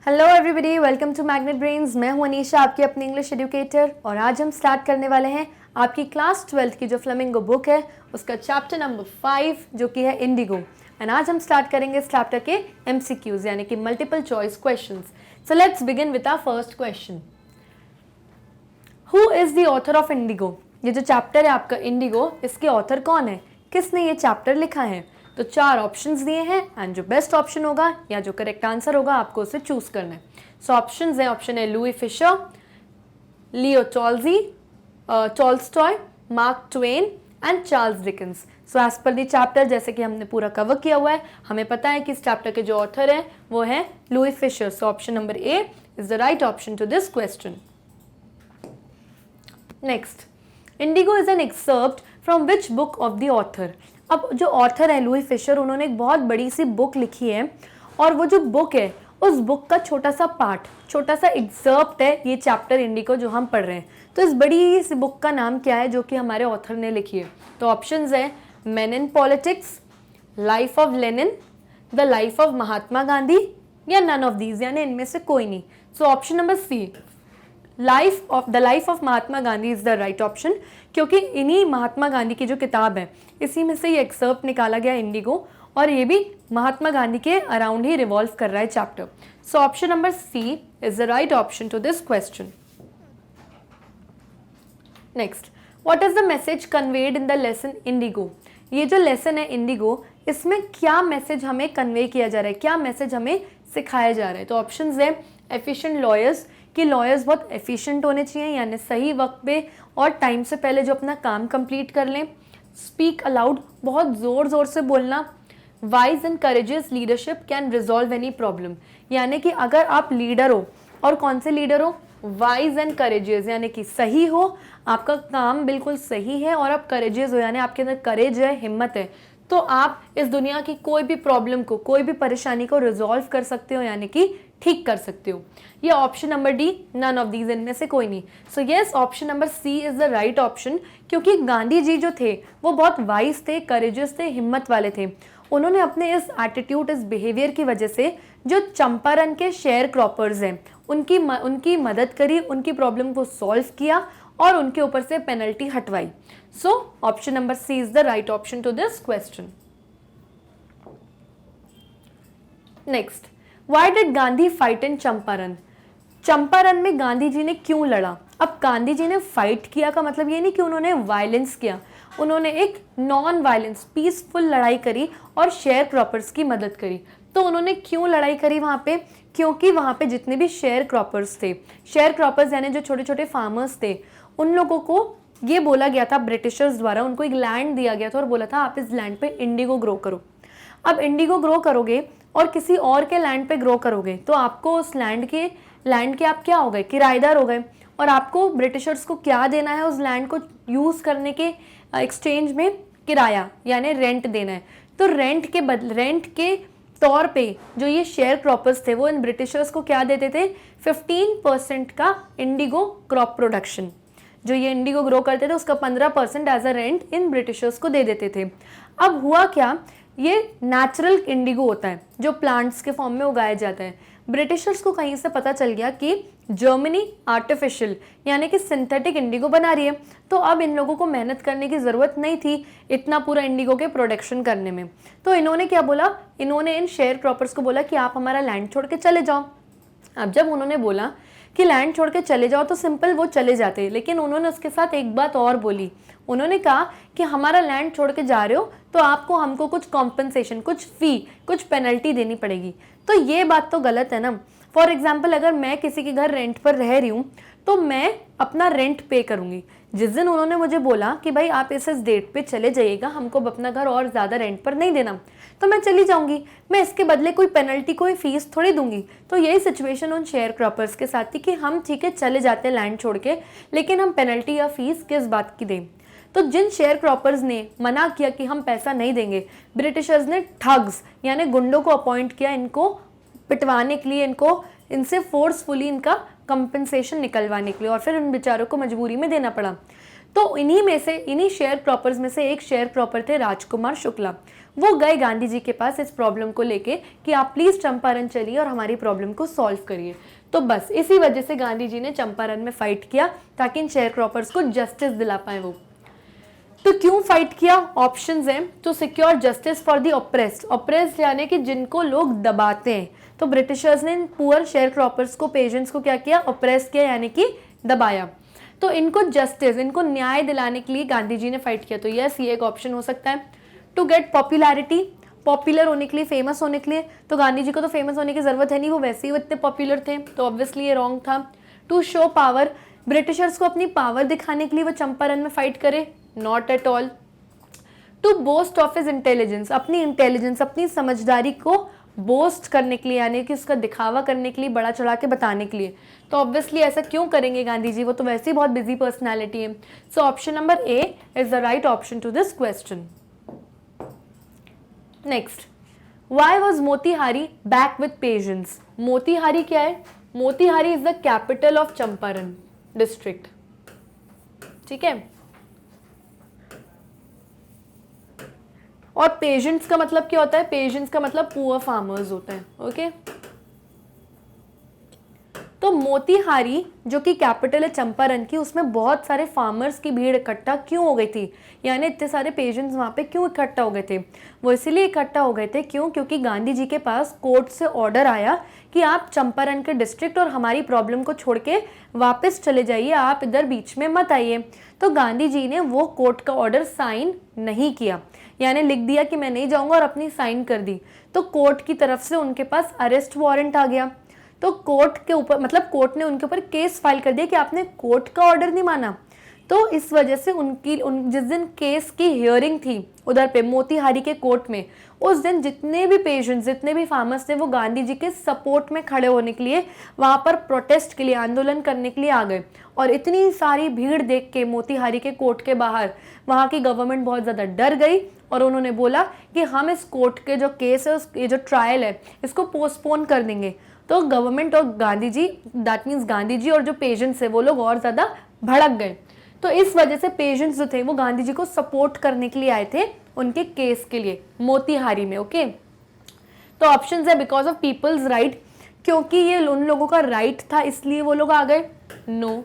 Hello everybody, welcome to Magnet Brains. मैं हूं अनीशा, आपकी अपनी इंग्लिश एजुकेटर, और आज हम स्टार्ट करने वाले हैं आपकी क्लास 12 की जो फ्लेमिंगो बुक है उसका चैप्टर नंबर 5 जो कि है इंडिगो। एंड आज हम स्टार्ट करेंगे इस चैप्टर के MCQs यानी कि multiple choice questions. So let's begin with our first question. Who is the author of Indigo? ये जो चैप्टर है आपका इंडिगो, इसके ऑथर कौन है, किसने ये चैप्टर लिखा है? तो 4 ऑप्शंस दिए हैं एंड जो बेस्ट ऑप्शन होगा या जो करेक्ट आंसर होगा आपको उसे चूज करना है। सो ऑप्शंस हैं, ऑप्शन है Louis Fischer, Leo Tolstoy, Mark Twain and Charles Dickens. So as per the chapter, जैसे कि हमने पूरा कवर किया हुआ है, हमें पता है कि इस चैप्टर के जो ऑथर हैं वो है Louis Fischer. So option number A is the right option to this question. Next, Indigo is an excerpt from which book of the author? अब जो ऑथर है लुई फिशर, उन्होंने एक बहुत बड़ी सी बुक लिखी है और वो जो बुक है उस बुक का छोटा सा पार्ट, छोटा सा एक्सर्प्ट है ये चैप्टर इंडिगो जो हम पढ़ रहे हैं। तो इस बड़ी सी बुक का नाम क्या है जो कि हमारे ऑथर ने लिखी है? तो ऑप्शंस है men in politics, life of Lenin, the life of Mahatma Gandhi, या नन ऑफ दीज, यानी इनमें से कोई नहीं। So option number C, the life of Mahatma Gandhi is the right option, क्योंकि इन्हीं महात्मा गांधी की जो किताब है इसी में से ये एक्सर्प्ट निकाला गया इंडिगो, और ये भी महात्मा गांधी के अराउंड ही रिवॉल्व कर रहा है chapter. So option number C is the right option to this question. Next, what is the message conveyed in the lesson Indigo? ये जो लेसन है इंडिगो, इसमें क्या मैसेज हमें कन्वे किया जा रहा है, क्या मैसेज हमें सिखाया जा रहा है? तो ऑप्शंस है एफिशिएंट लॉयर्स, कि लॉयर्स बहुत एफिशिएंट होने चाहिए, यानी सही वक्त पे और टाइम से पहले जो अपना काम कंप्लीट कर लें। स्पीक अलाउड, बहुत ज़ोर ज़ोर से बोलना। Wise and courageous leadership can resolve any problem, यानी कि अगर आप लीडर हो, और कौन से लीडर हो? वाइज एंड करेजियस, यानी कि सही हो, आपका काम बिल्कुल सही है, और आप करेजियस हो यानी आपके अंदर करेज है, हिम्मत है, तो आप इस दुनिया की कोई भी प्रॉब्लम को, कोई भी परेशानी को रिजॉल्व कर सकते हो, यानी कि ठीक कर सकते हो। ये option number D, none of these, इनमें से कोई नहीं। So yes, option number C is the right option, क्योंकि गांधी जी जो थे वो बहुत वाइज थे, करेजियस थे, हिम्मत वाले थे। उन्होंने अपने इस एटीट्यूड, इस बिहेवियर की वजह से जो चंपारण के शेयर क्रॉपर्स हैं उनकी मदद करी, उनकी प्रॉब्लम को सॉल्व किया और उनके ऊपर से पेनल्टी हटवाई। So option number C is the right option to this question. Next, why did Gandhi fight in Champaran? Champaran में गांधी जी ने क्यों लड़ा? अब गांधी जी ने फाइट किया का मतलब ये नहीं कि उन्होंने वायलेंस किया, उन्होंने एक नॉन वायलेंस पीसफुल लड़ाई करी और शेयर क्रॉपर्स की मदद करी। तो उन्होंने क्यों लड़ाई करी वहाँ पे? क्योंकि वहाँ पे जितने भी शेयर क्रॉपर्स थे, शेयर क्रॉपर्स यानी जो छोटे छोटे फार्मर्स थे, उन लोगों को ये बोला गया था ब्रिटिशर्स द्वारा, उनको एक लैंड दिया गया था और बोला था आप इस लैंड पे इंडिगो ग्रो करो। अब इंडिगो ग्रो करोगे और किसी और के लैंड पे ग्रो करोगे तो आपको उस लैंड के आप क्या हो गए? किराएदार हो गए, और आपको ब्रिटिशर्स को क्या देना है? उस लैंड को यूज़ करने के एक्सचेंज में किराया यानी रेंट देना है। तो रेंट के तौर पे जो ये शेयर क्रॉपर्स थे वो इन ब्रिटिशर्स को क्या देते थे? 15% का इंडिगो क्रॉप प्रोडक्शन, जो ये इंडिगो ग्रो करते थे उसका 15% एज अ रेंट इन ब्रिटिशर्स को दे देते थे। अब हुआ क्या, ये नेचुरल इंडिगो होता है जो प्लांट्स के फॉर्म में उगाया जाता है। ब्रिटिशर्स को कहीं से पता चल गया कि जर्मनी आर्टिफिशियल यानी कि सिंथेटिक इंडिगो बना रही है, तो अब इन लोगों को मेहनत करने की ज़रूरत नहीं थी इतना पूरा इंडिगो के प्रोडक्शन करने में। तो इन्होंने क्या बोला? इन्होंने इन शेयर क्रॉपर्स को बोला कि आप हमारा लैंड छोड़ के चले जाओ। अब जब उन्होंने बोला कि लैंड छोड़ के चले जाओ तो सिंपल वो चले जाते, लेकिन उन्होंने उसके साथ एक बात और बोली। उन्होंने कहा कि हमारा लैंड छोड़ के जा रहे हो तो आपको हमको कुछ कॉम्पनसेशन, कुछ फी, कुछ पेनल्टी देनी पड़ेगी। तो ये बात तो गलत है ना। फॉर एग्जाम्पल, अगर मैं किसी के घर रेंट पर रह रही हूँ तो मैं अपना रेंट पे करूँगी। जिस दिन उन्होंने मुझे बोला कि भाई आप इस डेट पे चले जाइएगा, हमको अपना घर और ज़्यादा रेंट पर नहीं देना, तो मैं चली जाऊंगी। मैं इसके बदले कोई पेनल्टी, कोई फीस थोड़ी दूंगी। तो यही सिचुएशन उन शेयर क्रॉपर्स के साथ थी कि हम ठीक है चले जाते हैं लैंड छोड़ के, लेकिन हम पेनल्टी या फीस किस बात की दें? तो जिन शेयर क्रॉपर्स ने मना किया कि हम पैसा नहीं देंगे, ब्रिटिशर्स ने ठग्स यानी गुंडों को अपॉइंट किया इनको पिटवाने के लिए, इनसे फोर्सफुली इनका कंपनसेशन निकलवाने के लिए, और फिर उन बेचारों को मजबूरी में देना पड़ा। तो इन्हीं शेयर क्रॉपर्स में से एक शेयर क्रॉपर थे राजकुमार शुक्ला। वो गए गांधी जी के पास इस प्रॉब्लम को लेके कि आप प्लीज चंपारण चलिए और हमारी प्रॉब्लम को सॉल्व करिए। तो बस इसी वजह से गांधी जी ने चंपारण में फाइट किया ताकि इन शेयर क्रॉपर्स को जस्टिस दिला पाए वो। तो क्यों फाइट किया? ऑप्शंस हैं। To secure justice for the oppressed, oppressed यानी कि जिनको लोग दबाते हैं। तो ब्रिटिशर्स ने पुअर शेयर क्रॉपर्स को, पेजेंट्स को क्या किया? ऑप्रेस किया, यानी कि दबाया। तो इनको जस्टिस, इनको न्याय दिलाने के लिए गांधी जी ने फाइट किया। तो यस, ये एक ऑप्शन हो सकता है। टू गेट पॉपुलैरिटी, पॉपुलर होने के लिए, फेमस होने के लिए। तो गांधी जी को तो फेमस होने की जरूरत है नहीं, वो वैसे ही इतने पॉपुलर थे, तो ऑब्वियसली ये रॉन्ग था। टू शो पावर, ब्रिटिशर्स को अपनी पावर दिखाने के लिए वो चंपारण में फाइट करे, not at all. To boast of his intelligence, अपनी इंटेलिजेंस, अपनी समझदारी को बोस्ट करने के लिए, यानी कि उसका दिखावा करने के लिए, बड़ा चढ़ा के बताने के लिए। तो ऑब्वियसली ऐसा क्यों करेंगे गांधी जी, वो तो वैसे ही बहुत बिजी पर्सनैलिटी है। So option number A is the right option to this question. Next, why was Motihari back with patience? Motihari क्या है? Motihari is the capital of Champaran district, ठीक है। और पेशेंट्स का मतलब क्या होता है? पेशेंट्स का मतलब पुअर फार्मर्स होते हैं, ओके। तो मोतीहारी जो कि कैपिटल है चंपारण की, उसमें बहुत सारे फार्मर्स की भीड़ इकट्ठा क्यों हो गई थी, यानी इतने सारे पेशेंट्स वहाँ पे क्यों इकट्ठा हो गए थे? वो इसीलिए इकट्ठा हो गए थे, क्यों? क्योंकि गांधी जी के पास कोर्ट से ऑर्डर आया कि आप चंपारण के डिस्ट्रिक्ट और हमारी प्रॉब्लम को छोड़ के वापस चले जाइए, आप इधर बीच में मत आइए। तो गांधी जी ने वो कोर्ट का ऑर्डर साइन नहीं किया, यानी लिख दिया कि मैं नहीं जाऊंगा और अपनी साइन कर दी। तो कोर्ट की तरफ से उनके पास अरेस्ट वारंट आ गया। तो कोर्ट के ऊपर, मतलब कोर्ट ने उनके ऊपर केस फाइल कर दिया कि आपने कोर्ट का ऑर्डर नहीं माना। तो इस वजह से जिस दिन केस की हियरिंग थी उधर पे मोतीहारी के कोर्ट में, उस दिन जितने भी पेशेंट्स, जितने भी फार्मर्स थे, वो गांधी जी के सपोर्ट में खड़े होने के लिए, वहां पर प्रोटेस्ट के लिए, आंदोलन करने के लिए आ गए। और इतनी सारी भीड़ देख के मोतीहारी के कोर्ट के बाहर वहां की गवर्नमेंट बहुत ज्यादा डर गई और उन्होंने बोला कि हम इस कोर्ट के जो केस है, ये जो ट्रायल है, इसको पोस्टपोन कर देंगे। तो गवर्नमेंट और गांधी जी, दैट मीन्स गांधी जी और जो पेशेंट्स है, वो लोग और ज्यादा भड़क गए। तो इस वजह से पेशेंट्स जो थे वो गांधी जी को सपोर्ट करने के लिए आए थे उनके केस के लिए मोतीहारी में, ओके। तो ऑप्शंस है बिकॉज ऑफ पीपल्स राइट, क्योंकि ये उन लोगों का राइट था इसलिए वो लोग आ गए, no.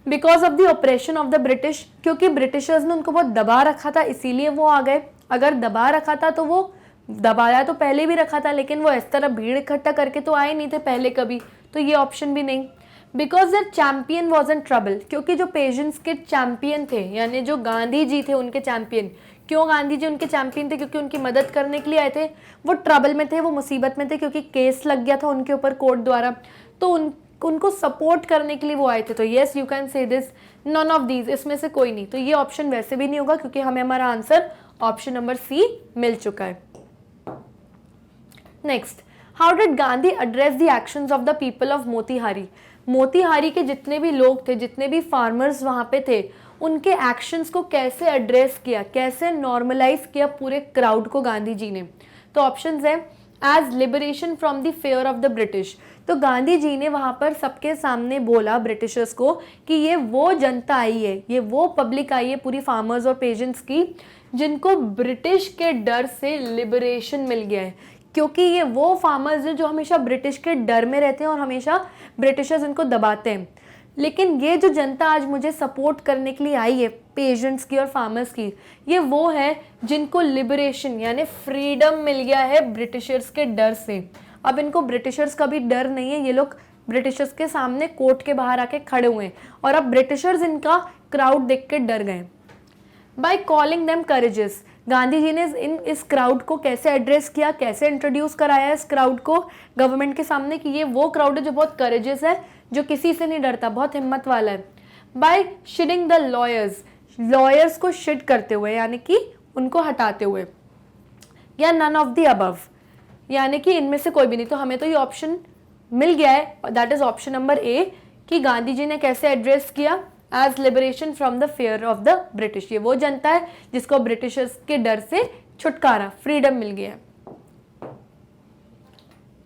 Because of the operation of the British, क्योंकि ब्रिटिशर्स ने उनको बहुत दबा रखा था इसीलिए वो आ गए। अगर दबा रखा था तो वो, दबाया तो पहले भी रखा था, लेकिन वो इस तरह भीड़ इकट्ठा करके तो आए नहीं थे पहले कभी, तो ये ऑप्शन भी नहीं। Because their champion was in trouble, क्योंकि जो पेशेंट्स के चैंपियन थे, यानी जो गांधी जी थे उनके चैंपियन। क्यों गांधी जी उनके चैंपियन थे? क्योंकि उनकी मदद करने के लिए आए थे। वो ट्रबल में थे, वो मुसीबत में थे, क्योंकि केस लग गया था उनके ऊपर कोर्ट द्वारा, तो उनको सपोर्ट करने के लिए वो आए थे। तो yes, you can say this, none of these, इसमें से कोई नहीं। तो ये ऑप्शन वैसे भी नहीं होगा, क्योंकि हमें हमारा आंसर ऑप्शन नंबर सी मिल चुका है। Next, how did Gandhi address the actions of the people of Motihari? Motihari के जितने भी लोग थे, जितने भी फार्मर्स वहां पे थे, उनके एक्शंस को कैसे एड्रेस किया, कैसे नॉर्मलाइज किया पूरे क्राउड को गांधी जी ने? तो ऑप्शंस है, as liberation from the fear of the British. तो गांधी जी ने वहां पर सबके सामने बोला ब्रिटिशर्स को कि ये वो जनता आई है, ये वो पब्लिक आई है पूरी फार्मर्स और पेजेंट्स की, जिनको ब्रिटिश के डर से लिबरेशन मिल गया है। क्योंकि ये वो फार्मर्स हैं जो हमेशा ब्रिटिश के डर में रहते हैं और हमेशा ब्रिटिशर्स इनको दबाते हैं। लेकिन ये जो जनता आज मुझे सपोर्ट करने के लिए आई है, पेशेंट्स की और फार्मर्स की, ये वो है जिनको लिबरेशन यानी फ्रीडम मिल गया है ब्रिटिशर्स के डर से। अब इनको ब्रिटिशर्स का भी डर नहीं है, ये लोग ब्रिटिशर्स के सामने कोर्ट के बाहर आके खड़े हुए हैं और अब ब्रिटिशर्स इनका क्राउड देख के डर गए। By calling them courages, Gandhi ji ने इस क्राउड को कैसे एड्रेस किया, कैसे इंट्रोड्यूस कराया इस क्राउड को गवर्नमेंट के सामने कि ये वो क्राउड है जो बहुत करेजियस है, जो किसी से नहीं डरता, बहुत हिम्मत वाला है। बाय शिडिंग द लॉयर्स, लॉयर्स को शिड करते हुए यानी कि उनको हटाते हुए, या नन ऑफ द अबव यानी कि इनमें से कोई भी नहीं। तो हमें तो ये ऑप्शन मिल गया है, that is option number A, कि गांधी जी ने कैसे एड्रेस किया, as liberation from the fear of the British. ये वो जनता है जिसको ब्रिटिशर्स के डर से छुटकारा, फ्रीडम मिल गया है।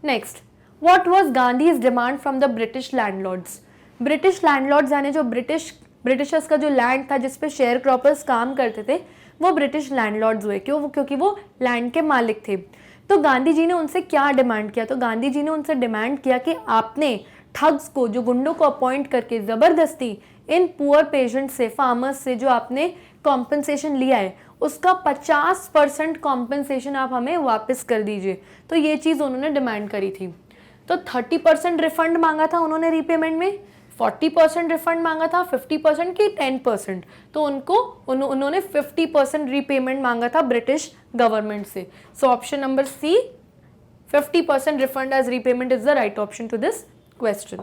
Next, what was Gandhi's demand from the British landlords? British landlords यानी जो ब्रिटिशर्स का जो लैंड था जिसपे शेयर क्रॉपर्स काम करते थे, वो ब्रिटिश लैंडलॉर्ड्स हुए। क्यों? क्योंकि वो लैंड के मालिक थे। तो गांधी जी ने उनसे क्या डिमांड किया? तो गांधी जी ने उनसे डिमांड किया कि आपने ठग्स को, जो गुंडों को अपॉइंट करके ज़बरदस्ती इन पुअर पेशेंट से, फार्मर्स से जो आपने कॉम्पनसेशन लिया है, उसका 50% कॉम्पनसेशन आप हमें वापस कर दीजिए। तो ये चीज़ उन्होंने डिमांड करी थी। तो 30% रिफंड मांगा था उन्होंने रीपेमेंट में, 40% रिफंड मांगा था, 50% की 10%। तो उन्होंने 50% रीपेमेंट मांगा था ब्रिटिश गवर्नमेंट से। So option number C, 50% refund as repayment is the right option to this question.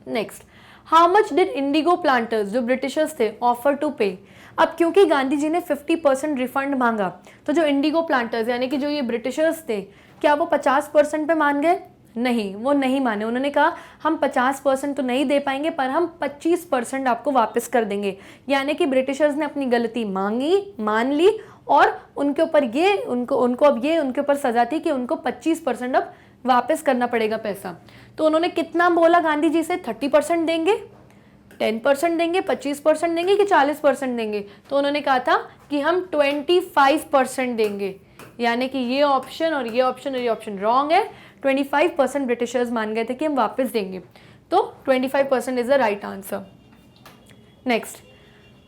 Next, how much did indigo planters, जो ब्रिटिशर्स थे, ऑफर टू पे? अब क्योंकि गांधी जी ने 50% रिफंड मांगा, तो जो इंडिगो प्लांटर्स यानी कि जो ये ब्रिटिशर्स थे, क्या वो 50% पे मान गए? नहीं, वो नहीं माने। उन्होंने कहा हम 50% तो नहीं दे पाएंगे, पर हम 25% आपको वापस कर देंगे। यानी कि ब्रिटिशर्स ने अपनी गलती मान ली, और उनके ऊपर ये उनको अब ये उनके ऊपर सजा थी कि उनको 25% अब वापस करना पड़ेगा पैसा। तो उन्होंने कितना बोला गांधी जी से? 30% देंगे, 10% देंगे, 25% देंगे कि 40% देंगे? तो उन्होंने कहा था कि हम 25% देंगे। यानी कि ये ऑप्शन और ये ऑप्शन और ये ऑप्शन रॉन्ग है। 25% ब्रिटिशर्स मान गए थे कि हम वापस देंगे। तो 25% is the right answer. Next,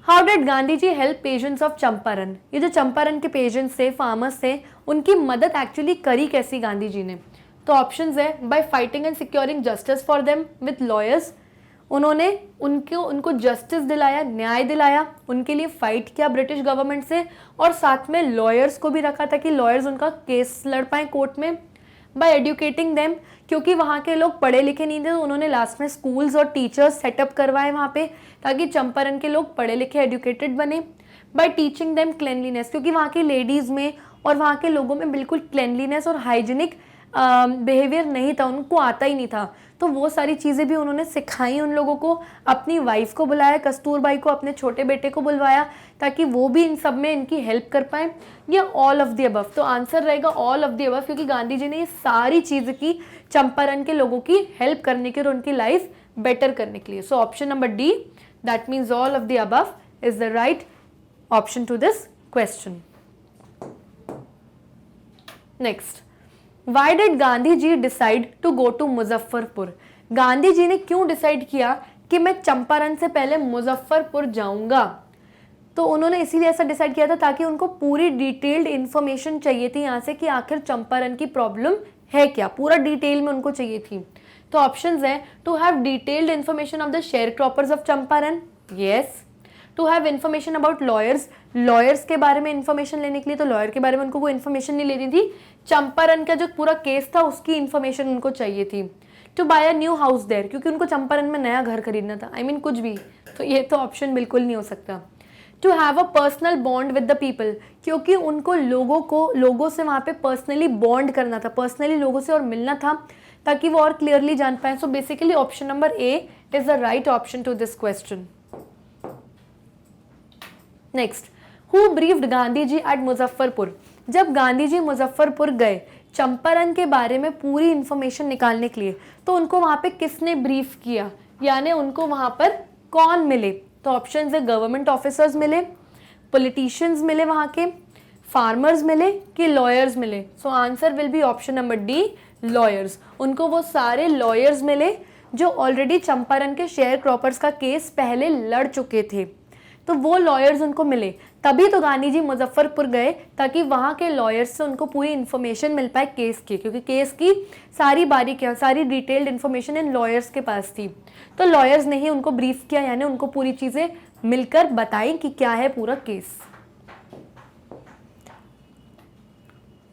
how did Gandhi ji help patients of Champaran? ये जो चंपारण के पेशेंट्स थे, फार्मर्स थे, उनकी मदद एक्चुअली करी कैसी गांधी जी ने? तो ऑप्शंस है, bye fighting and securing justice for them with lawyers. उन्होंने उनको जस्टिस दिलाया, न्याय दिलाया, उनके लिए फाइट किया ब्रिटिश गवर्नमेंट से, और साथ में लॉयर्स को भी रखा था कि लॉयर्स उनका केस लड़ पाए कोर्ट में। बाय एडुकेटिंग देम, क्योंकि वहाँ के लोग पढ़े लिखे नहीं थे, तो उन्होंने लास्ट में स्कूल्स और टीचर्स सेटअप करवाए वहाँ पे, ताकि चंपारण के लोग पढ़े लिखे एडुकेटेड बने। बाय टीचिंग देम क्लेनलीनेस, क्योंकि वहाँ की लेडीज़ में और वहाँ के लोगों में बिल्कुल क्लेनलीनेस और हाइजीनिक बिहेवियर नहीं था, उनको आता ही नहीं था। तो वो सारी चीज़ें भी उन्होंने सिखाई उन लोगों को। अपनी वाइफ को बुलाया, कस्तूरबाई को, अपने छोटे बेटे को बुलवाया, ताकि वो भी इन सब में इनकी हेल्प कर पाए। ये ऑल ऑफ द अबव, तो आंसर रहेगा ऑल ऑफ द अबव, क्योंकि गांधी जी ने ये सारी चीज़ें की चंपारण के लोगों की हेल्प करने की और उनकी लाइफ बेटर करने के लिए। So option number D, that means all of the above is the right option to this question. Next, Why did Gandhi ji decide to go to Muzaffarpur? Gandhi ji ने क्यों डिसाइड किया कि मैं चंपारण से पहले मुजफ्फरपुर जाऊंगा? तो उन्होंने इसीलिए ऐसा डिसाइड किया था ताकि उनको पूरी डिटेल्ड इंफॉर्मेशन चाहिए थी यहाँ से कि आखिर चंपारण की प्रॉब्लम है क्या, पूरा डिटेल में उनको चाहिए थी। तो ऑप्शंस है, to have detailed information of the sharecroppers of Champaran, yes. To have information about lawyers, lawyers के बारे में इन्फॉर्मेशन लेने के लिए, तो लॉयर के बारे में उनको कोई इन्फॉर्मेशन नहीं लेनी थी, चंपारण का जो पूरा केस था उसकी इन्फॉर्मेशन उनको चाहिए थी। To buy a new house there, क्योंकि उनको चंपारण में नया घर खरीदना था, I mean, कुछ भी, तो ये तो ऑप्शन बिल्कुल नहीं हो सकता। To have a personal bond with the people, क्योंकि उनको लोगों से वहाँ पे पर्सनली बॉन्ड करना था, पर्सनली लोगों से और मिलना था, ताकि वो और क्लियरली जान पाए। So basically option number A is the right option to this question. Next, who briefed Gandhi ji at Muzaffarpur? जब गांधी जी मुजफ्फरपुर गए चंपारण के बारे में पूरी इंफॉर्मेशन निकालने के लिए, तो उनको वहां पे किसने ब्रीफ किया, यानी उनको वहां पर कौन मिले? तो ऑप्शंस है, गवर्नमेंट ऑफिसर्स मिले, पॉलिटिशियंस मिले, वहां के फार्मर्स मिले कि लॉयर्स मिले? So answer will be option number D, lawyers. उनको वो सारे लॉयर्स मिले जो ऑलरेडी चंपारण के शेयर क्रॉपर्स का केस पहले लड़ चुके थे, तो वो लॉयर्स उनको मिले। तभी तो गांधी जी मुजफ्फरपुर गए, ताकि वहाँ के लॉयर्स से उनको पूरी इन्फॉर्मेशन मिल पाए केस की, क्योंकि केस की सारी बारीकियाँ, सारी डिटेल्ड इन्फॉर्मेशन इन लॉयर्स के पास थी। तो लॉयर्स ने ही उनको ब्रीफ किया, यानी उनको पूरी चीज़ें मिलकर बताई कि क्या है पूरा case.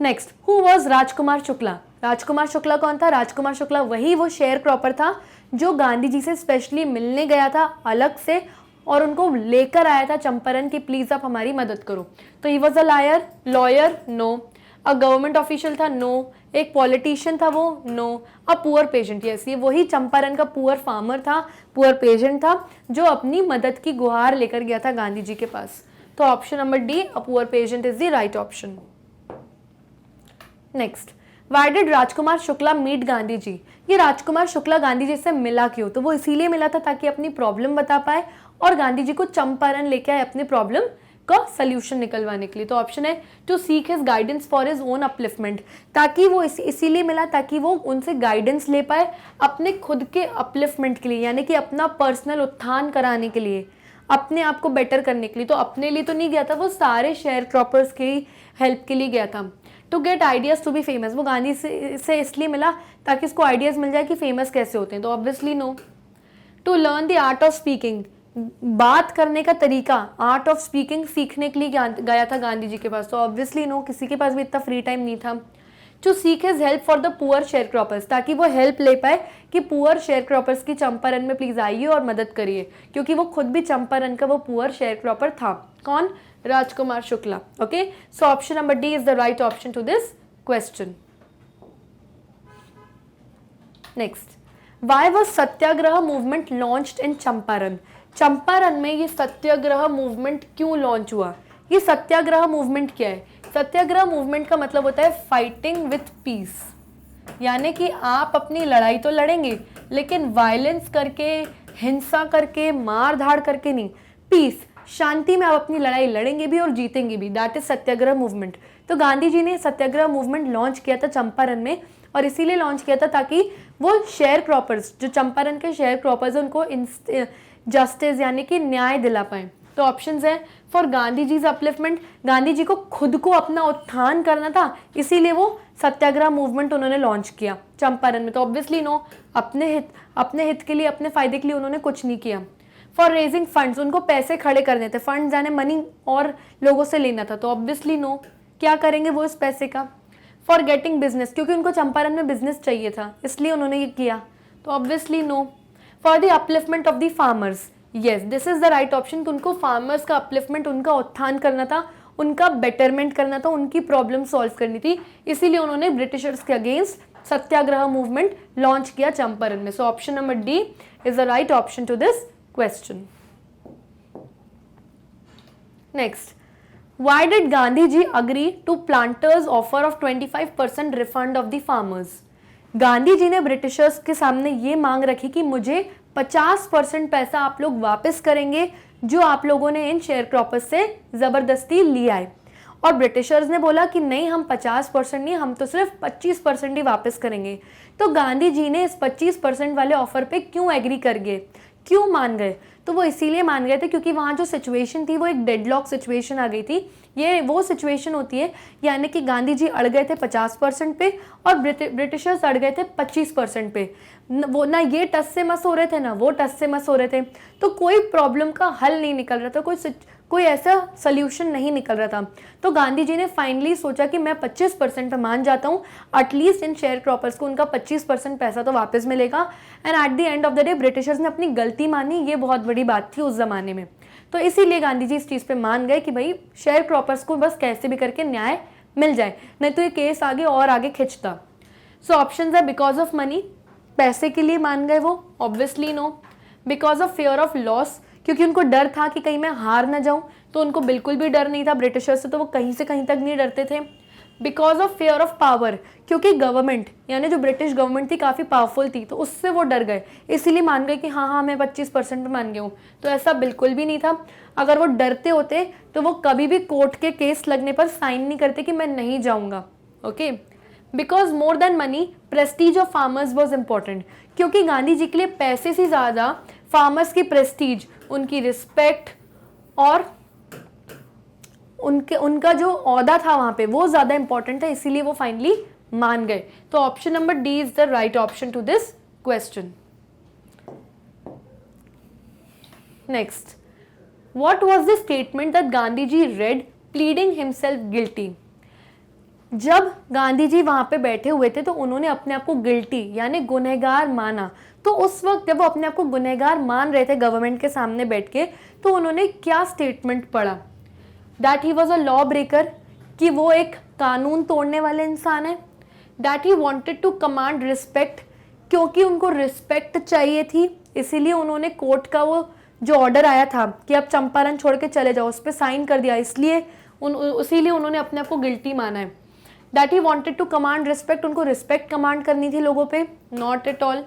Next, who was Rajkumar Shukla? Rajkumar Shukla कौन था? राजकुमार शुक्ला वही वो शेयर क्रॉपर था जो गांधी जी से स्पेशली मिलने गया था अलग से, और उनको लेकर आया था चंपारण की प्लीज आप हमारी मदद करो। तो he was a lawyer, no. A government official था, नो। एक पॉलिटिशियन था, वो, no. A poor patient, yes, ये वही चंपारण का पुअर फार्मर था, पुअर पेशेंट था, जो अपनी मदद की गुहार लेकर गया था गांधी जी के पास। तो option number D, a poor patient, is the right option. Next, why did Rajkumar Shukla meet Gandhi ji? ये राजकुमार शुक्ला गांधी जी से मिला क्यों? तो वो इसीलिए मिला था ताकि अपनी प्रॉब्लम बता पाए और गांधी जी को चंपारण लेके आए अपनी प्रॉब्लम का सोल्यूशन निकलवाने के लिए। तो ऑप्शन है to seek his guidance for his own upliftment, ताकि वो इसीलिए मिला ताकि वो उनसे गाइडेंस ले पाए अपने खुद के अपलिफ्टमेंट के लिए, यानी कि अपना पर्सनल उत्थान कराने के लिए, अपने आप को बेटर करने के लिए। तो अपने लिए तो नहीं गया था, वो सारे शेयर क्रॉपर्स की हेल्प के लिए गया था। To get ideas to be famous, वो गांधी से इसलिए मिला ताकि इसको आइडियाज मिल जाए कि फेमस कैसे होते हैं। तो obviously no. To learn the art of speaking, बात करने का तरीका, आर्ट ऑफ स्पीकिंग सीखने के लिए गया था गांधी जी के पास। तो ऑब्वियसली नो, किसी के पास भी इतना फ्री टाइम नहीं था। To seek his help for the poor sharecroppers, ताकि वो हेल्प ले पाए कि पुअर शेयर क्रॉपर्स की चंपारण में प्लीज आइए और मदद करिए, क्योंकि वो खुद भी चंपारण का वो पुअर शेयर क्रॉपर था। कौन? Rajkumar Shukla. Okay, so option number D is the right option to this question. Next, why was satyagraha movement launched in Champaran? Champaran में ये सत्याग्रह मूवमेंट क्यों लॉन्च हुआ? ये सत्याग्रह मूवमेंट क्या है? सत्याग्रह मूवमेंट का मतलब होता है फाइटिंग विथ पीस, यानी कि आप अपनी लड़ाई तो लड़ेंगे लेकिन वायलेंस करके, हिंसा करके, मार धाड़ करके नहीं, पीस, शांति में आप अपनी लड़ाई लड़ेंगे भी और जीतेंगे भी। That is Satyagraha movement. तो गांधी जी ने सत्याग्रह मूवमेंट लॉन्च किया था चंपारण में, और इसीलिए लॉन्च किया था ताकि वो शेयर क्रॉपर्स, जो चंपारण के शेयर क्रॉपर्स, उनको जस्टिस यानी कि न्याय दिला पाए। तो ऑप्शंस है फॉर गांधी जी अपलिफ्टमेंट, गांधी जी को खुद को अपना उत्थान करना था, इसीलिए वो सत्याग्रह मूवमेंट उन्होंने लॉन्च किया चंपारण में। तो ऑब्वियसली नो, अपने हित के लिए, अपने फायदे के लिए उन्होंने कुछ नहीं किया। फॉर रेजिंग फंड्स, उनको पैसे खड़े करने थे, फंड्स यानी मनी और लोगों से लेना था। तो ऑब्वियसली नो, क्या करेंगे वो इस पैसे का? फॉर गेटिंग बिजनेस, क्योंकि उनको चंपारण में बिजनेस चाहिए था, इसलिए उन्होंने ये किया। तो obviously no. For the upliftment of the farmers, yes this is the right option, कि उनको फार्मर्स का अपलिफ्टमेंट, उनका उत्थान करना था, उनका बेटरमेंट करना था, उनकी प्रॉब्लम सॉल्व करनी थी, इसीलिए उन्होंने ब्रिटिशर्स के अगेंस्ट सत्याग्रह मूवमेंट लॉन्च किया चंपारण में। So option number D is the right option to this question. Next, why did Gandhi ji agree to planters offer of 25% refund of the farmers? Gandhi ji ने Britishers के सामने ये मांग रखी कि मुझे 50% पैसा आप लोग वापस करेंगे जो आप लोगों ने इन शेयर क्रॉपर्स से जबरदस्ती लिया है। और ब्रिटिशर्स ने बोला कि नहीं, हम 50% नहीं, हम तो सिर्फ 25% ही वापस करेंगे। तो गांधी जी ने इस 25% वाले ऑफर पे क्यों एग्री कर गए, क्यों मान गए? तो वो इसीलिए मान गए थे क्योंकि वहाँ जो सिचुएशन थी वो एक डेडलॉक सिचुएशन आ गई थी। ये वो सिचुएशन होती है, यानी कि गांधी जी अड़ गए थे 50% पे और ब्रिटिशर्स अड़ गए थे 25% पे। वो ना ये टस से मस हो रहे थे, ना वो टस से मस हो रहे थे, तो कोई प्रॉब्लम का हल नहीं निकल रहा था, कोई ऐसा सोल्यूशन नहीं निकल रहा था। तो गांधी जी ने फाइनली सोचा कि मैं 25% पे मान जाता हूँ, एटलीस्ट इन शेयर क्रॉपर्स को उनका 25% पैसा तो वापस मिलेगा। And at the end of the day Britishers ने अपनी गलती मानी, ये बहुत बड़ी बात थी उस ज़माने में। तो इसीलिए गांधी जी इस चीज़ पे मान गए कि भाई शेयर क्रॉपर्स को बस कैसे भी करके न्याय मिल जाए, नहीं तो ये केस आगे और आगे खिंचता। सो ऑप्शन है बिकॉज ऑफ मनी, पैसे के लिए मान गए वो, obviously no. Because of fear of loss, क्योंकि उनको डर था कि कहीं मैं हार ना जाऊं, तो उनको बिल्कुल भी डर नहीं था ब्रिटिशर्स से, तो वो कहीं से कहीं तक नहीं डरते थे। Because of fear of power, क्योंकि गवर्नमेंट यानी जो ब्रिटिश गवर्नमेंट थी काफ़ी पावरफुल थी, तो उससे वो डर गए, इसीलिए मान गए कि हाँ मैं 25% पे मान गया हूँ। तो ऐसा बिल्कुल भी नहीं था। अगर वो डरते होते तो वो कभी भी कोर्ट के केस लगने पर साइन नहीं करते कि मैं नहीं जाऊँगा। Okay, because more than money Prestige of farmers was important, क्योंकि गांधी जी के लिए पैसे से ज़्यादा फार्मर्स की प्रेस्टीज, उनकी रिस्पेक्ट और उनका जो औहदा था वहाँ पे वो ज़्यादा इंपॉर्टेंट है, इसीलिए वो फाइनली मान गए। तो option number D is the right option to this question. Next, what was the statement that Gandhi ji read pleading himself guilty? जब गांधी जी वहाँ पे बैठे हुए थे तो उन्होंने अपने आप को गिल्टी यानी गुनहगार माना। तो उस वक्त जब वो अपने आप को गुनहगार मान रहे थे गवर्नमेंट के सामने बैठ के, तो उन्होंने क्या स्टेटमेंट पढ़ा? That he was a lawbreaker, कि वो एक कानून तोड़ने वाले इंसान है। That he wanted to command respect, क्योंकि उनको रिस्पेक्ट चाहिए थी, इसीलिए उन्होंने कोर्ट का वो जो ऑर्डर आया था कि आप चंपारण छोड़ के चले जाओ, उस पर साइन कर दिया, इसलिए इसीलिए उन्होंने अपने आप को गिल्टी माना है। That he wanted to command respect, उनको रिस्पेक्ट कमांड करनी थी लोगों पे, not at all.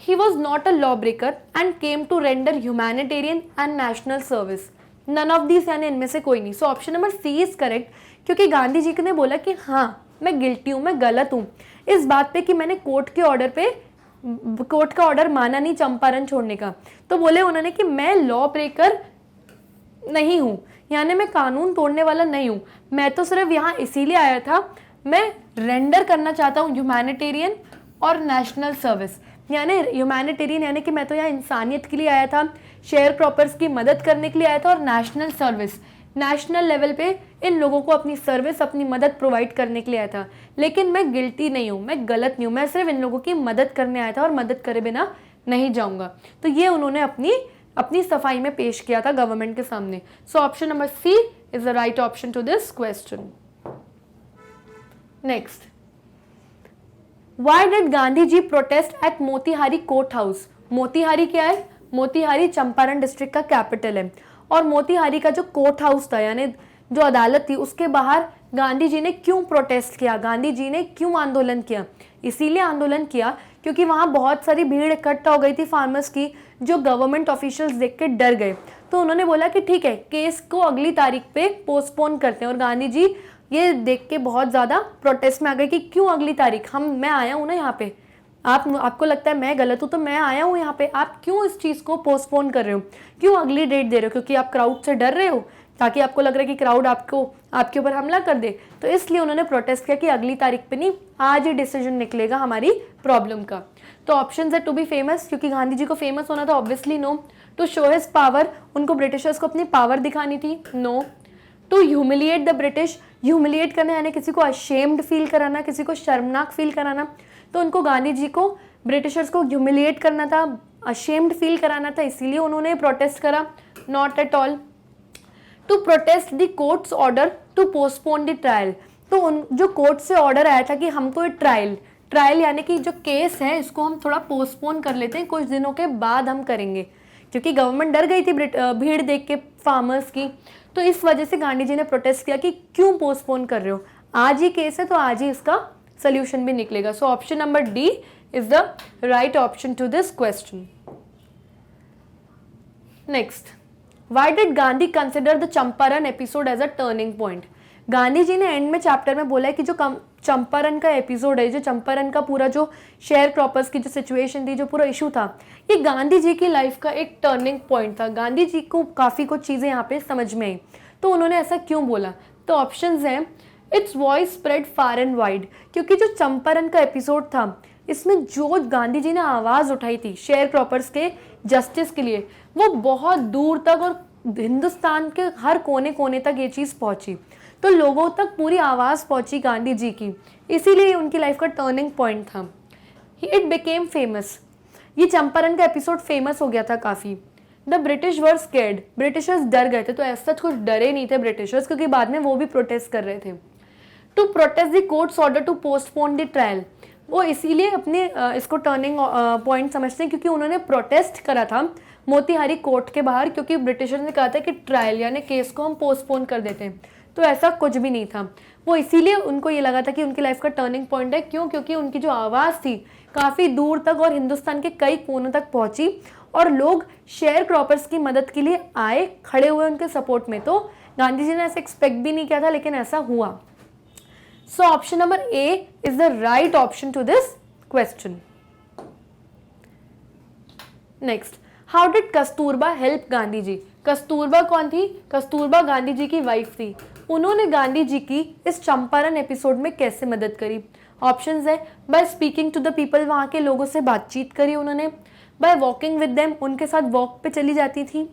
He was not a lawbreaker and came to render humanitarian and national service, none of these, यानी इनमें से कोई नहीं। So option number C is correct, क्योंकि गांधी जी ने बोला कि हाँ मैं गिल्टी हूँ, मैं गलत हूँ इस बात पे कि मैंने कोर्ट का ऑर्डर माना नहीं चंपारण छोड़ने का। तो बोले उन्होंने कि मैं लॉ ब्रेकर नहीं हूँ, यानी मैं कानून तोड़ने वाला नहीं हूँ, मैं तो सिर्फ यहाँ इसीलिए आया था, मैं रेंडर करना चाहता हूँ ह्यूमैनिटेरियन और नेशनल सर्विस। यानी ह्यूमैनिटेरियन यानी कि मैं तो यहाँ इंसानियत के लिए आया था, शेयर क्रॉपर्स की मदद करने के लिए आया था, और नेशनल सर्विस, नेशनल लेवल पे इन लोगों को अपनी सर्विस, अपनी मदद प्रोवाइड करने के लिए आया था। लेकिन मैं गिल्टी नहीं हूँ, मैं गलत नहीं हूँ, मैं सिर्फ इन लोगों की मदद करने आया था और मदद करे बिना नहीं जाऊँगा। तो ये उन्होंने अपनी सफाई में पेश किया था गवर्नमेंट के सामने। So option number C is the right option to this question. Next, why did Gandhi ji protest at Motihari court house? Motihari क्या है? मोतीहारी चंपारण डिस्ट्रिक्ट का कैपिटल है, और मोतीहारी का जो कोर्ट हाउस था यानी जो अदालत थी उसके बाहर गांधी जी ने क्यों प्रोटेस्ट किया, गांधी जी ने क्यों आंदोलन किया? इसीलिए आंदोलन किया क्योंकि वहां बहुत सारी भीड़ इकट्ठा हो गई थी फार्मर्स की, जो गवर्नमेंट ऑफिशियल्स देख के डर गए। तो उन्होंने बोला कि ठीक है, केस को अगली तारीख पे पोस्टपोन करते हैं, और गांधी जी ये देख के बहुत ज़्यादा प्रोटेस्ट में आ गए कि क्यों अगली तारीख, मैं आया हूँ ना यहाँ पे, आपको लगता है मैं गलत हूँ तो मैं आया हूँ यहाँ पे, आप क्यों इस चीज़ को पोस्टपोन कर रहे हो, क्यों अगली डेट दे रहे हो? क्योंकि आप क्राउड से डर रहे हो, ताकि आपको लग रहा है कि क्राउड आपके ऊपर हमला कर दे। तो इसलिए उन्होंने प्रोटेस्ट किया कि अगली तारीख पे नहीं, आज ही डिसीजन निकलेगा हमारी प्रॉब्लम का। तो ऑप्शन है टू बी फेमस, क्योंकि गांधी जी को फेमस होना था, obviously no. To show his power, उनको ब्रिटिशर्स को अपनी पावर दिखानी थी, no. To humiliate the British, humiliate करना यानी किसी को अशेम्ड फील कराना, किसी को शर्मनाक फील कराना, तो उनको गांधी जी को ब्रिटिशर्स को ह्यूमिलिएट करना था, अशेम्ड फील कराना था, इसीलिए उन्होंने प्रोटेस्ट करा, not at all. To protest the court's order to postpone the trial, तो जो कोर्ट से ऑर्डर आया था कि हमको ट्रायल यानी कि जो केस है इसको हम थोड़ा पोस्टपोन कर लेते हैं, कुछ दिनों के बाद हम करेंगे, क्योंकि गवर्नमेंट डर गई थी भीड़ देख के फार्मर्स की। तो इस वजह से गांधी जी ने प्रोटेस्ट किया कि क्यों पोस्टपोन कर रहे हो, आज ही केस है तो आज ही इसका सोल्यूशन भी निकलेगा। So option number D is the right option to this question. Next, why did Gandhi consider the Champaran episode as a turning point? Gandhi ji ने एंड में चैप्टर में बोला है कि जो चंपारण का एपिसोड है, जो चंपारण का पूरा जो शेयर क्रॉपर्स की जो सिचुएशन थी, जो पूरा इशू था, ये गांधी जी की लाइफ का एक टर्निंग पॉइंट था। गांधी जी को काफ़ी कुछ चीज़ें यहाँ पे समझ में आई, तो उन्होंने ऐसा क्यों बोला? तो ऑप्शंस हैं, it's voice spread far and wide, क्योंकि जो चंपारण का एपिसोड था इसमें जो गांधी जी ने आवाज़ उठाई थी शेयर क्रॉपर्स के जस्टिस के लिए, वो बहुत दूर तक और हिंदुस्तान के हर कोने कोने तक ये चीज़ पहुंची, तो लोगों तक पूरी आवाज़ पहुंची गांधी जी की, इसीलिए उनकी लाइफ का टर्निंग पॉइंट था। इट बिकेम फेमस, ये चंपारण का एपिसोड फेमस हो गया था काफ़ी। The British were scared, Britishers डर गए थे, तो ऐसा कुछ डरे नहीं थे ब्रिटिशर्स, क्योंकि बाद में वो भी प्रोटेस्ट कर रहे थे। To protest the court's order to postpone the trial, वो इसीलिए अपने इसको टर्निंग पॉइंट समझते हैं क्योंकि उन्होंने प्रोटेस्ट करा था मोतीहारी कोर्ट के बाहर, क्योंकि ब्रिटिशर्स ने कहा था कि ट्रायल यानी केस को हम पोस्टपोन कर देते हैं, तो ऐसा कुछ भी नहीं था। वो इसीलिए उनको ये लगा था कि उनकी लाइफ का टर्निंग पॉइंट है, क्यों? क्योंकि उनकी जो आवाज़ थी काफ़ी दूर तक और हिंदुस्तान के कई कोनों तक पहुंची, और लोग शेयर क्रॉपर्स की मदद के लिए आए, खड़े हुए उनके सपोर्ट में। तो गांधी जी ने ऐसा एक्सपेक्ट भी नहीं किया था, लेकिन ऐसा हुआ। So option number A is the right option to this question. Next, how did Kasturba help Gandhi ji? Kasturba कौन थी? कस्तूरबा गांधी जी की वाइफ थी। उन्होंने गांधी जी की इस चंपारण एपिसोड में कैसे मदद करी? ऑप्शंस है, by speaking to the people, वहाँ के लोगों से बातचीत करी उन्होंने, बाय वॉकिंग विद देम, उनके साथ वॉक पे चली जाती थी,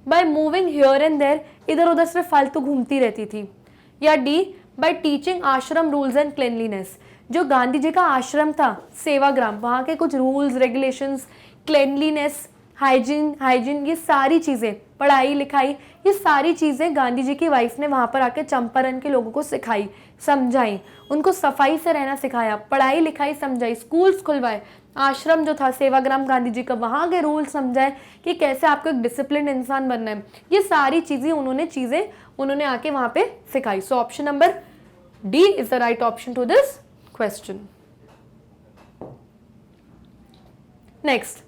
by moving here and there, इधर उधर से फालतू घूमती रहती थी, या D by teaching ashram rules and cleanliness, जो गांधी जी का आश्रम था सेवाग्राम, वहाँ के कुछ रूल्स रेगुलेशंस, क्लेनलीनेस, हाइजीन ये सारी चीज़ें, पढ़ाई लिखाई, ये सारी चीज़ें गांधी जी की वाइफ ने वहाँ पर आके चंपारण के लोगों को सिखाई, समझाई, उनको सफाई से रहना सिखाया, पढ़ाई लिखाई समझाई, स्कूल्स खुलवाए, आश्रम जो था सेवाग्राम गांधी जी का, वहाँ के रूल समझाए कि कैसे आपको एक डिसिप्लिन इंसान बनना है, ये सारी चीज़ें उन्होंने आके वहाँ पे सिखाई। So option number D is the right option to this question. Next,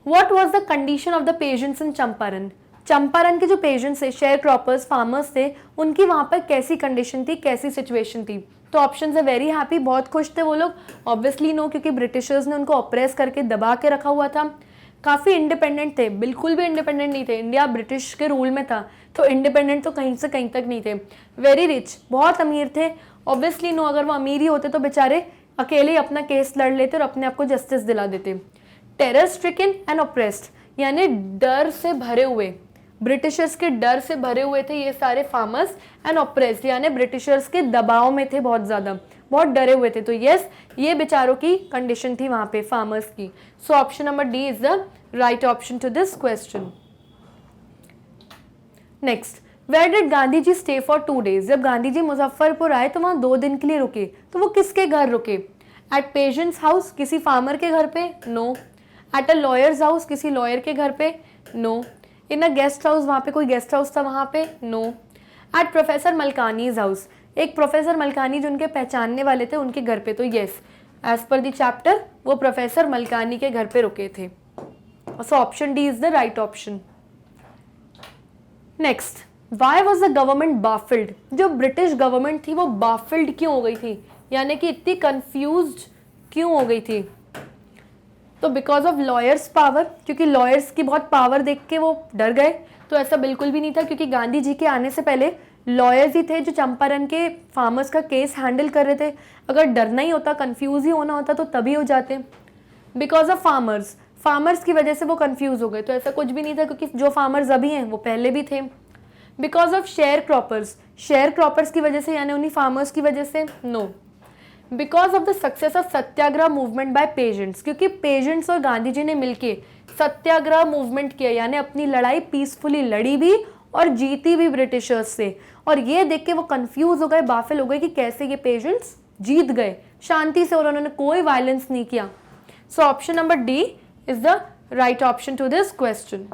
what was the condition of the patients in Champaran? Champaran के जो पेशेंट्स थे, शेयर क्रॉपर्स, फार्मर्स थे, उनकी वहाँ पर कैसी कंडीशन थी, कैसी सिचुएशन थी? तो ऑप्शन है वेरी हैप्पी, बहुत खुश थे वो लोग। ऑब्वियसली नो, क्योंकि ब्रिटिशर्स ने उनको ऑप्रेस करके दबा के रखा हुआ था। काफ़ी इंडिपेंडेंट थे, बिल्कुल भी इंडिपेंडेंट नहीं थे, इंडिया ब्रिटिश के रूल में था, तो इंडिपेंडेंट तो कहीं से कहीं तक नहीं थे। वेरी रिच, बहुत अमीर थे। ऑब्वियसली नो, अगर वो अमीर ही होते तो बेचारे अकेले ही अपना केस लड़ लेते और अपने आप को जस्टिस दिला देते। टेरर स्ट्रिकन एंड ऑप्रेस्ड, यानी डर से भरे हुए, ब्रिटिशर्स के डर से भरे हुए थे ये सारे फार्मर्स, एंड ऑप्रेस्ड यानी ब्रिटिशर्स के दबाव में थे, बहुत ज़्यादा, बहुत डरे हुए थे। तो यस, ये बेचारों की कंडीशन थी वहाँ पे फार्मर्स की। So option number D is the right option to this question. Next, where did Gandhi ji stay for 2 days? जब गांधी जी मुजफ्फरपुर आए तो वहाँ 2 दिन के लिए रुके, तो वो किसके घर रुके? एट पेशेंट्स हाउस, किसी फार्मर के घर पे? No. At a lawyer's house, किसी लॉयर के घर पे? No. In a guest house, वहाँ पे कोई गेस्ट हाउस था वहाँ पे? No. At professor Malkani's house, एक प्रोफेसर मलकानी जो उनके पहचानने वाले थे उनके घर पे, तो yes, as per the chapter वो प्रोफेसर मलकानी के घर पे रुके थे। So option D is the right option. Next, why was the government baffled? जो ब्रिटिश गवर्नमेंट थी वो बाफिल्ड क्यों हो गई थी, यानी कि इतनी कंफ्यूज्ड क्यों हो गई थी? तो बिकॉज ऑफ लॉयर्स पावर, क्योंकि लॉयर्स की बहुत पावर देख के वो डर गए। तो ऐसा बिल्कुल भी नहीं था, क्योंकि गांधी जी के आने से पहले लॉयर्स ही थे जो चंपारण के फार्मर्स का केस हैंडल कर रहे थे। अगर डरना ही होता, कंफ्यूज ही होना होता तो तभी हो जाते। बिकॉज ऑफ फार्मर्स, फार्मर्स की वजह से वो कंफ्यूज हो गए, तो ऐसा कुछ भी नहीं था, क्योंकि जो फार्मर्स अभी हैं वो पहले भी थे। Because of sharecroppers, sharecroppers की वजह से, यानी उन्हीं फार्मर्स की वजह से? No. Because of the success of satyagraha movement by peasants, क्योंकि पेजेंट्स और गांधी जी ने मिलके सत्याग्रह मूवमेंट किया, यानी अपनी लड़ाई पीसफुली लड़ी भी और जीती भी ब्रिटिशर्स से। और ये देख के वो कंफ्यूज हो गए, बाफिल हो गए कि कैसे ये पेजेंट्स जीत गए शांति से और उन्होंने कोई वायलेंस नहीं किया। So option number D is the right option to this question.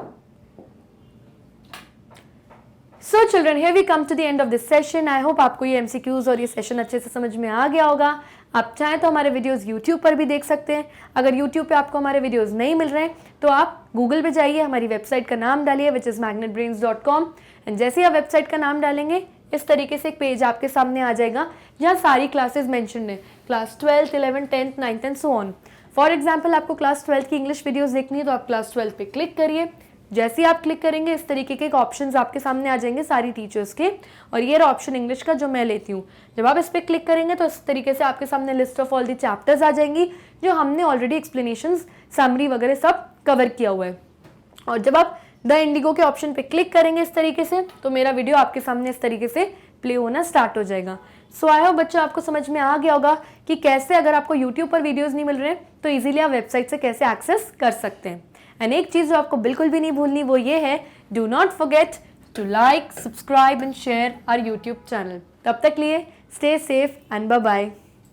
So children, here we come to the end of this session. I hope आपको ये एमसीक्यूज और ये सेशन अच्छे से समझ में आ गया होगा। आप चाहें तो हमारे वीडियोस यूट्यूब पर भी देख सकते हैं। अगर यूट्यूब पे आपको हमारे वीडियोस नहीं मिल रहे हैं तो आप गूगल पे जाइए, हमारी वेबसाइट का नाम डालिए विच इज़ magnetbrains.com, एंड जैसे ही आप वेबसाइट का नाम डालेंगे इस तरीके से एक पेज आपके सामने आ जाएगा जहाँ सारी क्लासेज मेंशन है, class 12th, 11th, 10th, 9th and so on. For example, आपको क्लास 12th की इंग्लिश वीडियोज़ देखनी है तो आप क्लास 12 पे क्लिक करिए। जैसे ही आप क्लिक करेंगे इस तरीके के ऑप्शंस आपके सामने आ जाएंगे सारी टीचर्स के, और ये रहा ऑप्शन इंग्लिश का जो मैं लेती हूँ। जब आप इस पर क्लिक करेंगे तो इस तरीके से आपके सामने list of all the chapters आ जाएंगी जो हमने ऑलरेडी एक्सप्लेनेशंस, समरी वगैरह सब कवर किया हुआ है। और जब आप द इंडिगो के ऑप्शन पे क्लिक करेंगे इस तरीके से तो मेरा वीडियो आपके सामने इस तरीके से प्ले होना स्टार्ट हो जाएगा। सो आई होप बच्चों आपको समझ में आ गया होगा कि कैसे, अगर आपको यूट्यूब पर वीडियोज़ नहीं मिल रहे तो ईजिली आप वेबसाइट से कैसे एक्सेस कर सकते हैं। एंड एक चीज़ जो आपको बिल्कुल भी नहीं भूलनी वो ये है, do not forget to like, subscribe and share our YouTube channel. तब तक लिए stay safe and bye bye.